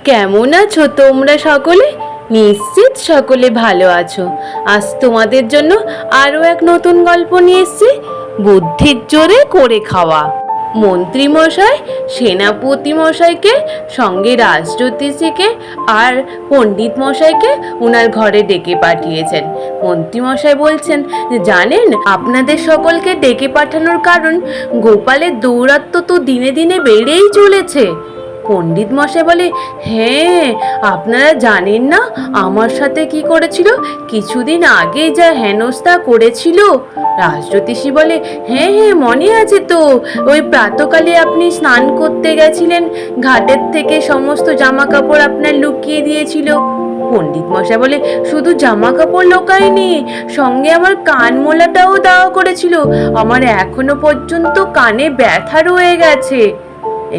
কেমন আছো তোমরা সকলে? নিশ্চিত সকলে ভালো আছো। আজ তোমাদের জন্য আরো এক নতুন গল্প নিয়ে এসেছি, বুদ্ধির জোরে করে খাওয়া। মন্ত্রী মশাই সেনাপতি মশাইকে সঙ্গে রাজজ্যোতিষীকে আর পণ্ডিত মশাইকে ওনার ঘরে ডেকে পাঠিয়েছেন। মন্ত্রী মশাই বলছেন যে জানেন, আপনাদের সকলকে ডেকে পাঠানোর কারণ গোপালের দৌরাত্ম্য তো দিনে দিনে বেড়েই চলেছে। পণ্ডিত মশাই বলে, হ্যাঁ, আপনারা জানেন না আমার সাথে কি করেছিল, কিছুদিন আগে যা হেনস্থা করেছিল। রাজজ্যোতিষী বলে, হ্যাঁ হ্যাঁ মনে আছে তো, ওই প্রাতকালে আপনি স্নান করতে গেছিলেন, ঘাটের থেকে সমস্ত জামা কাপড় আপনার লুকিয়ে দিয়েছিল। পণ্ডিত মশাই বলে, শুধু জামা কাপড় লোকায়নি, সঙ্গে আমার কান মোলাটাও দেওয়া করেছিল। আমার এখনো পর্যন্ত কানে ব্যথা রয়ে গেছে।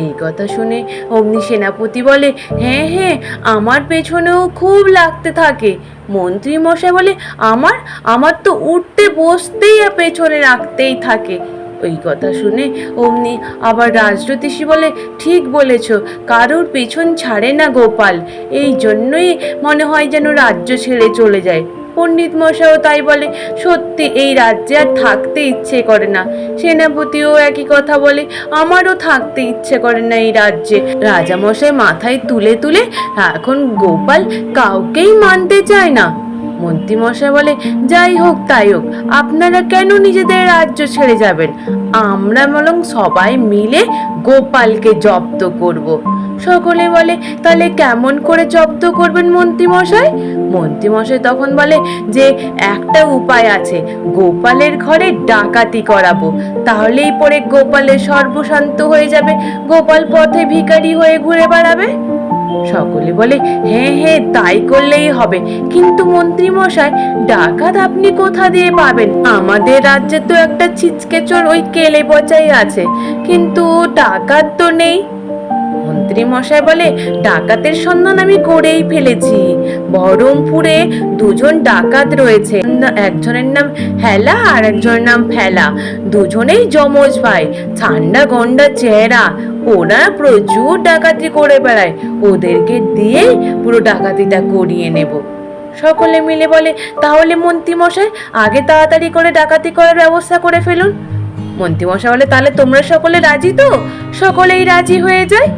এই কথা শুনে অমনি সেনাপতি বলে, হ্যাঁ হ্যাঁ আমার পেছনেও খুব লাগতে থাকে। মন্ত্রী মশাই বলে, আমার আমার তো উঠতে বসতেই পেছনে রাখতেই থাকে। ওই কথা শুনে অমনি আবার রাজজ্যোতিষী বলে, ঠিক বলেছ, কারোর পেছন ছাড়ে না গোপাল, এই জন্যই মনে হয় যেন রাজ্য ছেড়ে চলে যায়। পণ্ডিত মশাইও তাই বলে, সত্যি এই রাজ্যে আর থাকতে ইচ্ছে করে না। সেনাপতিও একই কথা বলে, আমারও থাকতে ইচ্ছে করে না এই রাজ্যে। রাজামশাই মাথায় তুলে তুলে এখন গোপাল কাউকেই মানতে চায় না। মন্ত্রী মশাই বলে, যাই হোক তাই হোক, আপনারা কেন নিজেদের রাজ্য ছেড়ে যাবেন? আমরা বরং সবাই মিলে গোপালকে জব্দ করব। সকলে বলে, তাহলে কেমন করে জব্দ করবেন মন্ত্রী মশাই? মন্ত্রী মশাই তখন বলে যে একটা উপায় আছে, গোপালের ঘরে ডাকাতি করাবো, তাহলেই পরে গোপালের সর্বশান্ত হয়ে যাবে, গোপাল পথে ভিখারি হয়ে ঘুরে বেড়াবে। সকলে বলে, হ্যাঁ হ্যাঁ তাই করলেই হবে, কিন্তু মন্ত্রী মশাই ডাকাত আপনি কোথা দিয়ে পাবেন? আমাদের রাজ্যে তো একটা ছিচকে চোর ওই কেলে পচাই আছে, কিন্তু ডাকাত তো নেই। মন্ত্রী মশাই বলে, ডাকাতের সন্ধান আমি করেই ফেলেছি। বহরমপুরে দুজন ডাকাত রয়েছে, একজনের নাম হেলা আর একজনের নাম ফেলা, দুজনেই যমজ ভাই, ঠান্ডা গন্ডা চেহারা। ওরা প্রচুর ডাকাতি করে বেড়ায়, ওদেরকে দিয়ে পুরো ডাকাতিটা করিয়ে নেব। সকলে মিলে বলে, তাহলে মন্ত্রী মশাই আগে তাড়াতাড়ি করে ডাকাতি করার ব্যবস্থা করে ফেলুন। মন্ত্রী মশাই বলে, তাহলে তোমরা সকলে রাজি তো? সকলেই রাজি হয়ে যায়।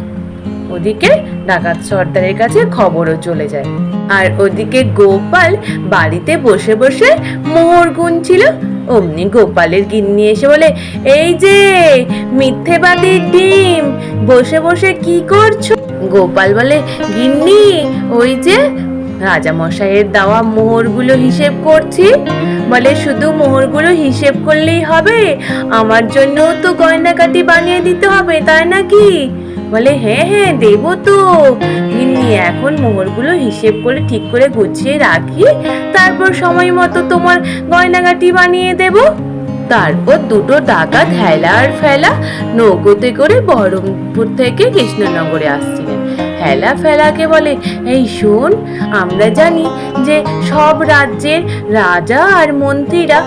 ওদিকে ডাকাত সর্দারের কাছে খবরও চলে যায়, আর ওদিকে গোপাল বাড়িতে বসে বসে মোহর গুনছিল। অমনি গোপালের গিন্নি এসে বলে, এই যে মিথ্যেবাদীর ডিম, বসে বসে কি করছো? গোপাল বলে, গিন্নি ওই যে রাজামশাইয়ের দেওয়া মোহরগুলো হিসেব করছি। বলে, শুধু মোহরগুলো হিসেব করলেই হবে? আমার জন্য তো গয়নাকাটি বানিয়ে দিতে হবে, তাই নাকি? বলে, হ্যাঁ হ্যাঁ দেবো তো গিন্নি, এখন মোহরগুলো হিসেব করে ঠিক করে গুছিয়ে রাখি, তারপর সময় মতো তোমার গয়নাগাটি বানিয়ে দেব। তারপর দুটো ডাকাত হেলা আর ফেলা নৌকোতে করে বহরমপুর থেকে কৃষ্ণনগরে আসছিলেন। হেলা ফেলাকে বলে, এই শোন, আমরা জানি যে সব রাজ্যের রাজা আর মন্ত্রীরা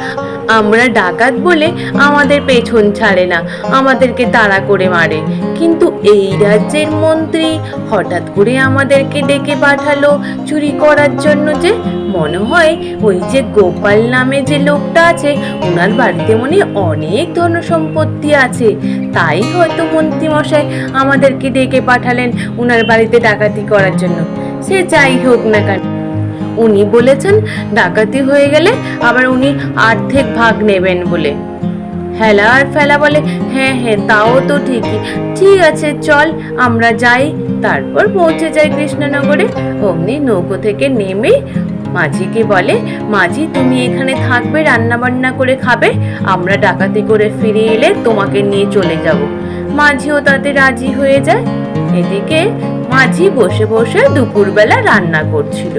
আমরা ডাকাত বলে আমাদের পেছন ছাড়ে না, আমাদেরকে তাড়া করে মারে, কিন্তু এই রাজ্যের মন্ত্রী হঠাৎ করে আমাদেরকে ডেকে পাঠালো চুরি করার জন্য। যে মনে হয় ওই যে গোপাল নামে যে লোকটা আছে, ওনার বাড়িতে মনে অনেক ধন সম্পত্তি আছে, তাই হয়তো মন্ত্রী মশাই আমাদেরকে ডেকে পাঠালেন ওনার বাড়িতে ডাকাতি করার জন্য। সে যাই হোক না কেন, উনি বলেছেন ডাকাতি হয়ে গেলে আবার উনি অর্ধেক ভাগ নেবেন বলে। হেলা আর ফেলা বলে, হ্যাঁ হ্যাঁ তাও তো ঠিকই, ঠিক আছে চল আমরা যাই। তারপর পৌঁছে যায় কৃষ্ণনগরে। অমনি নৌকো থেকে নেমে মাঝিকে বলে, মাঝি তুমি এখানে থাকবে, রান্না বান্না করে খাবে, আমরা ডাকাতি করে ফিরে এলে তোমাকে নিয়ে চলে যাব। মাঝিও তাতে রাজি হয়ে যায়। এদিকে মাঝি বসে বসে দুপুরবেলা রান্না করছিল।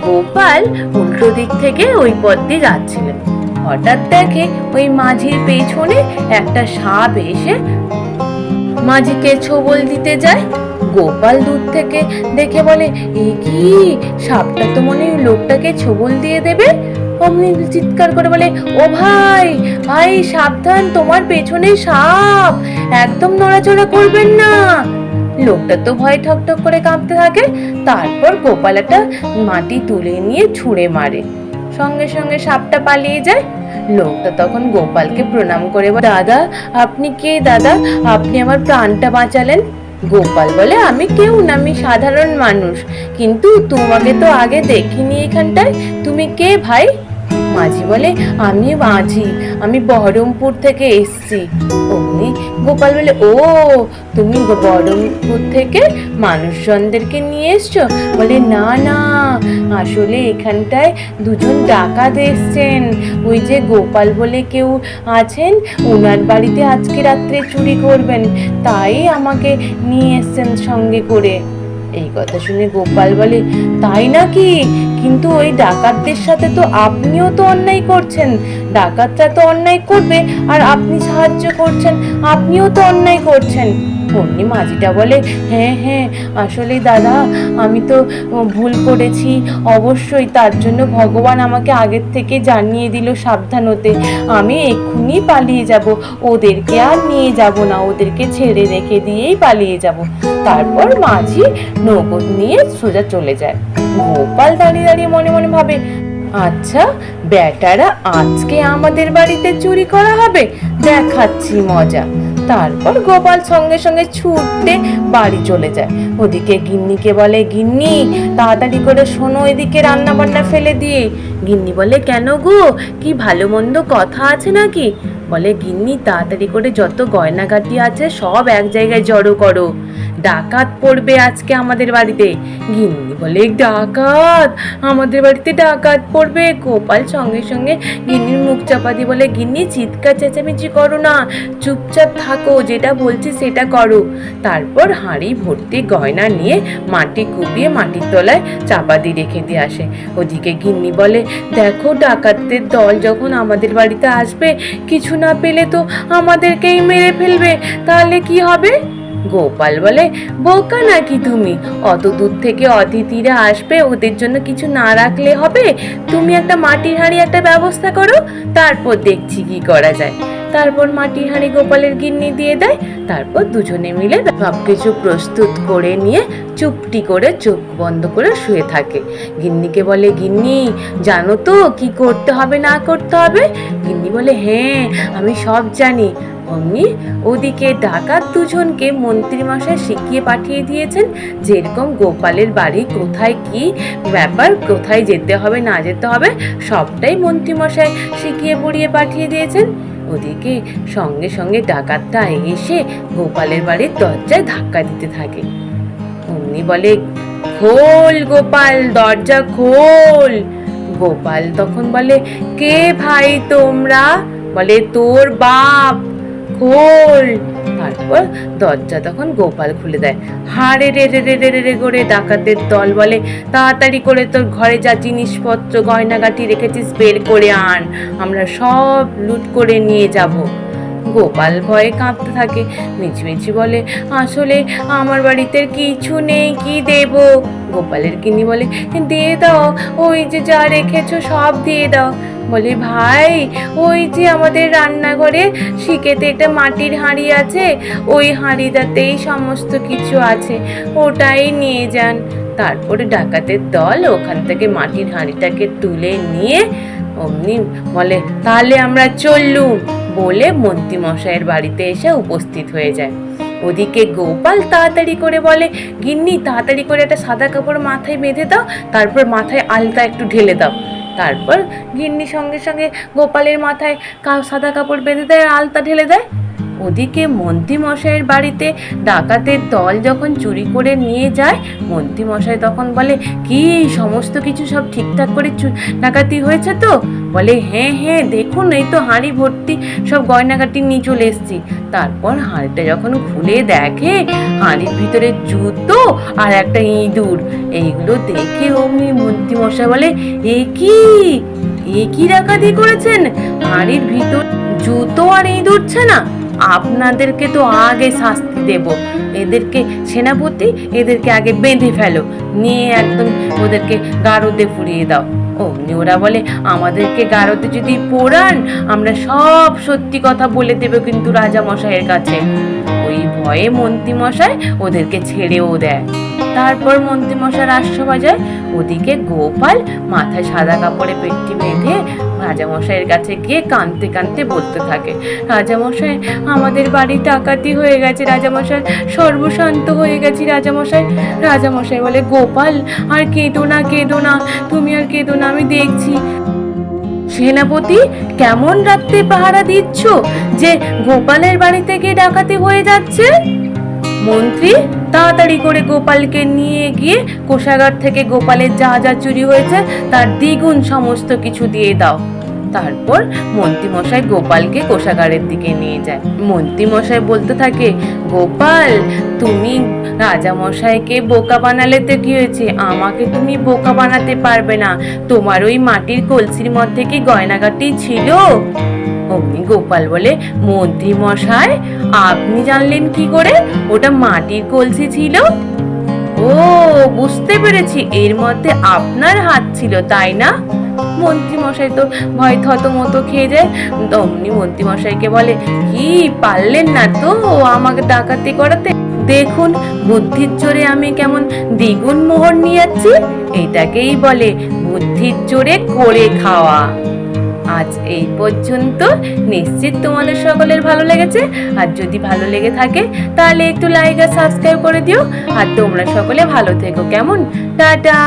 গোপাল উল্টো দিক থেকে ওই পথ দিয়ে যাচ্ছিলেন। হঠাৎ দেখে ওই মাঝির পেছনে একটা সাপ এসে মাঝিকে ছোবল দিতে যায়। গোপাল দূর থেকে দেখে বলে, এ কি, সাপটা তো মনে হয় লোকটাকে ছোবল দিয়ে দেবে। অমনি চিৎকার করে বলে, ও ভাই ভাই সাবধান, তোমার পেছনে সাপ, একদম নড়াচড়া করবেন না। লোকটা তো ভয়ে ঠকঠক করে কাঁপতে থাকে। তারপর গোপাল একটা মাটি তুলে নিয়ে ছুঁড়ে মারে, সঙ্গে সঙ্গে সাপটা পালিয়ে যায়। লোকটা তখন গোপালকে প্রণাম করে বলে, দাদা আপনি কে দাদা, আপনি আমার প্রাণটা বাঁচালেন। গোপাল বলে, আমি কেউ না, আমি সাধারণ মানুষ, কিন্তু তোমাকে তো আগে দেখিনি এখানটায়, তুমি কে ভাই? মাঝি বলে, আমি মাঝি, আমি বহরমপুর থেকে এসছি। অমনি গোপাল বলে, ও তুমি বহরমপুর থেকে মানুষজনদেরকে নিয়ে এসছো? বলে, না না, আসলে এখানটায় দুজন ডাকাত এসছেন, ওই যে গোপাল বলে কেউ আছেন, ওনার বাড়িতে আজকে রাত্রে চুরি করবেন, তাই আমাকে নিয়ে এসছেন সঙ্গে করে। এই কথা শুনে গোপাল বলে, তাই নাকি? কিন্তু ওই ডাকাতদের সাথে তো আপনিও তো অন্যায় করছেন, ডাকাতরা তো অন্যায় করবে আর আপনি সাহায্য করছেন, আপনিও তো অন্যায় করছেন। অমনি মাঝিটা বলে, হ্যাঁ হ্যাঁ, আসলে দাদা আমি তো ভুল করেছি, অবশ্যই, তার জন্য ভগবান আমাকে আগের থেকে জানিয়ে দিল সাবধান হতে, আমি এক্ষুনি পালিয়ে যাব, ওদেরকে আর নিয়ে যাব না, ওদেরকে ছেড়ে রেখে দিয়েই পালিয়ে যাব। তারপর মাঝি নৌকো নিয়ে সোজা চলে যায়। গোপাল দাঁড়িয়ে দাঁড়িয়ে মনে মনে ভাবে, আচ্ছা বেটারা আজকে আমাদের বাড়িতে চুরি করা হবে, দেখাচ্ছি মজা। তারপর গোপাল সঙ্গে সঙ্গে ছুটতে বাড়ি চলে যায়। ওদিকে গিন্নিকে বলে, গিন্নি তাড়াতাড়ি করে শোনো, এদিকে রান্না বান্না ফেলে দিয়ে। গিন্নি বলে, কেন গো, কি ভালো মন্দ কথা আছে নাকি? বলে, গিন্নি তাড়াতাড়ি করে যত গয়নাগাটি আছে সব এক জায়গায় জড়ো করো, ডাকাত পড়বে আজকে আমাদের বাড়িতে। গিন্নি বলে, ডাকাত? আমাদের বাড়িতে ডাকাত পড়বে? গোপাল সঙ্গে সঙ্গে গিন্নির মুখ চাপা দিয়ে বলে, গিন্নি চিৎকার চেঁচামেচি করো না, চুপচাপ থাকো, যেটা বলছি সেটা করো। তারপর হাঁড়ি ভর্তি গয়না নিয়ে মাটি কুপিয়ে মাটির তলায় চাপা দিয়ে রেখে দিয়ে আসে। ওদিকে গিন্নি বলে, দেখো ডাকাতদের দল যখন আমাদের বাড়িতে আসবে, কিছু না পেলে তো আমাদেরকেই মেরে ফেলবে, তাহলে কি হবে? গোপাল বলে, বোকা নাকি তুমি, অত দূর থেকে অতিথিরা আসবে, ওদের জন্য কিছু না রাখলে হবে? তুমি একটা মাটির হাঁড়ি একটা ব্যবস্থা করো, তারপর দেখছি কি করা যায়। তারপর মাটির হাঁড়ি গোপালের গিন্নি দিয়ে দেয়। তারপর দুজনে মিলে সবকিছু প্রস্তুত করে নিয়ে চুপটি করে চোখ বন্ধ করে শুয়ে থাকে। গিন্নিকে বলে, গিন্নি জানো তো কি করতে হবে না করতে হবে? গিন্নি বলে, হ্যাঁ আমি সব জানি। অমনি ওদিকে ডাকাত দুজনকে মন্ত্রীমশাই শিখিয়ে পাঠিয়ে দিয়েছেন, যেরকম গোপালের বাড়ি কোথায় কি ব্যাপার, কোথায় যেতে হবে না যেতে হবে, সবটাই মন্ত্রীমশাই শিখিয়ে পড়িয়ে পাঠিয়ে দিয়েছেন। ওদিকে সঙ্গে সঙ্গে ডাকাতটা এসে গোপালের বাড়ির দরজায় ধাক্কা দিতে থাকে। অমনি বলে, খোল গোপাল, দরজা খোল। গোপাল তখন বলে, কে ভাই তোমরা? বলে, তোর বাপ, খোল। তারপর দরজা তখন গোপাল খুলে দেয়। হারে রে রে রে রে রে করে ডাকাতের দল বলে, তাড়াতাড়ি করে তোর ঘরে যা জিনিসপত্র গয়নাগাটি রেখেছিস বের করে আন, আমরা সব লুট করে নিয়ে যাব। গোপাল ভয়ে কাঁপতে থাকে, মিছিমিছি বলে, আসলে আমার বাড়িতে কিছু নেই, কি দেব? গোপালের গিন্নি বলে, দিয়ে দাও, ওই যে যা রেখেছো সব দিয়ে দাও। বলে, ভাই ওই যে আমাদের রান্নাঘরে শিকেতে একটা মাটির হাঁড়ি আছে, ওই হাঁড়িটাতেই সমস্ত কিছু আছে, ওটাই নিয়ে যান। তারপরে ডাকাতের দল ওখান থেকে মাটির হাঁড়িটাকে তুলে নিয়ে অমনি বলে, তাহলে আমরা চললুম, বলে মন্ত্রীমশাইয়ের বাড়িতে এসে উপস্থিত হয়ে যায়। ওদিকে গোপাল তাড়াতাড়ি করে বলে, গিন্নি তাড়াতাড়ি করে একটা সাদা কাপড় মাথায় বেঁধে দাও, তারপর মাথায় আলতা একটু ঢেলে দাও। তারপর গিন্নি সঙ্গে সঙ্গে গোপালের মাথায় সাদা কাপড় বেঁধে দেয় আর আলতা ঢেলে দেয়। ওদিকে মন্ত্রীমশাইয়ের বাড়িতে ডাকাতের দল যখন চুরি করে নিয়ে যায়, মন্ত্রীমশাই তখন বলে, কি সমস্ত কিছু সব ঠিকঠাক করে ডাকাতি হয়েছে তো? বলে, হ্যাঁ হ্যাঁ, দেখুন এই তো হাঁড়ি ভর্তি সব গয়নাগাটি নিয়ে চলে এসছি। তারপর হাঁড়িটা যখন খুলে দেখে, হাঁড়ির ভিতরে জুতো আর একটা ইঁদুর। এইগুলো দেখে অমনি মন্ত্রীমশাই বলে, এ কি ডাকাতি করেছেন? হাঁড়ির ভিতর জুতো আর ইঁদুর ছানা, আপনাদেরকে তো আগে শাস্তি দেব। এদেরকে সেনাপতি, এদেরকে আগে বেঁধে ফেলো, নিয়ে একদম ওদেরকে গারদে পুড়িয়ে দাও। অমনি ওরা বলে, আমাদেরকে গারদে যদি পোড়ান আমরা সব সত্যি কথা বলে দেব কিন্তু রাজা মশাইয়ের কাছে। ওই ভয়ে মন্ত্রীমশাই ওদেরকে ছেড়েও দেয়। তারপর মন্ত্রীমশাই রাজসভা যায়। ওদিকে গোপাল মাথায় সাদা কাপড়ে পেটটি বেঁধে রাজামশাইয়ের কাছে গিয়ে কাঁদতে কাঁদতে বলতে থাকে, রাজামশাই আমাদের বাড়ি ডাকাতি হয়ে গেছে, রাজামশাই সর্বশান্ত হয়ে গেছি রাজামশাই। রাজামশাই বলে, গোপাল আর কেঁদো না, কেঁদো না, তুমি আর কেঁদো না, আমি দেখছি। সেনাপতি, কেমন রাত্রে পাহারা দিচ্ছ যে গোপালের বাড়ি থেকে ডাকাতি হয়ে যাচ্ছে? মন্ত্রী, তাড়াতাড়ি করে গোপালকে নিয়ে গিয়ে কোষাগার থেকে গোপালের যা যা চুরি হয়েছে তার দ্বিগুণ সমস্ত কিছু দিয়ে দাও। তারপর মন্ত্রীমশাই গোপালকে কোষাগারের দিকে নিয়ে যায়। মন্ত্রীমশাই বলতে থাকে, গোপাল, তুমি রাজামশাইকে বোকা বানালে তো কি হয়েছে, আমাকে তুমি বোকা বানাতে পারবে না। তোমার ওই মাটির কলসির মধ্যে কি গয়নাগাটি ছিল? অমনি গোপাল বলে, মন্ত্রী মশাই, আপনি জানলেন কি করে ওটা মাটির কলসি ছিল? ও, বুঝতে পেরেছি, এর মধ্যে আপনার হাত ছিল, তাই না? মন্ত্রী মশাই তো ভয় থতমত খেয়ে যায়। অমনি মন্ত্রী মশাইকে বলে, কি পারলেন না তো আমাকে ডাকাতি করাতে? দেখুন বুদ্ধির জোরে আমি কেমন দ্বিগুণ মোহর নিয়ে যাচ্ছি। এটাকেই বলে বুদ্ধির জোরে করে খাওয়া। আজ এই পর্যন্ত। নিশ্চিত তোমাদের সকলের ভালো লেগেছে। আর যদি ভালো লেগে থাকে তাহলে একটু লাইক আর সাবস্ক্রাইব করে দিও। আর তোমরা সকলে ভালো থেকো, কেমন? টাটা।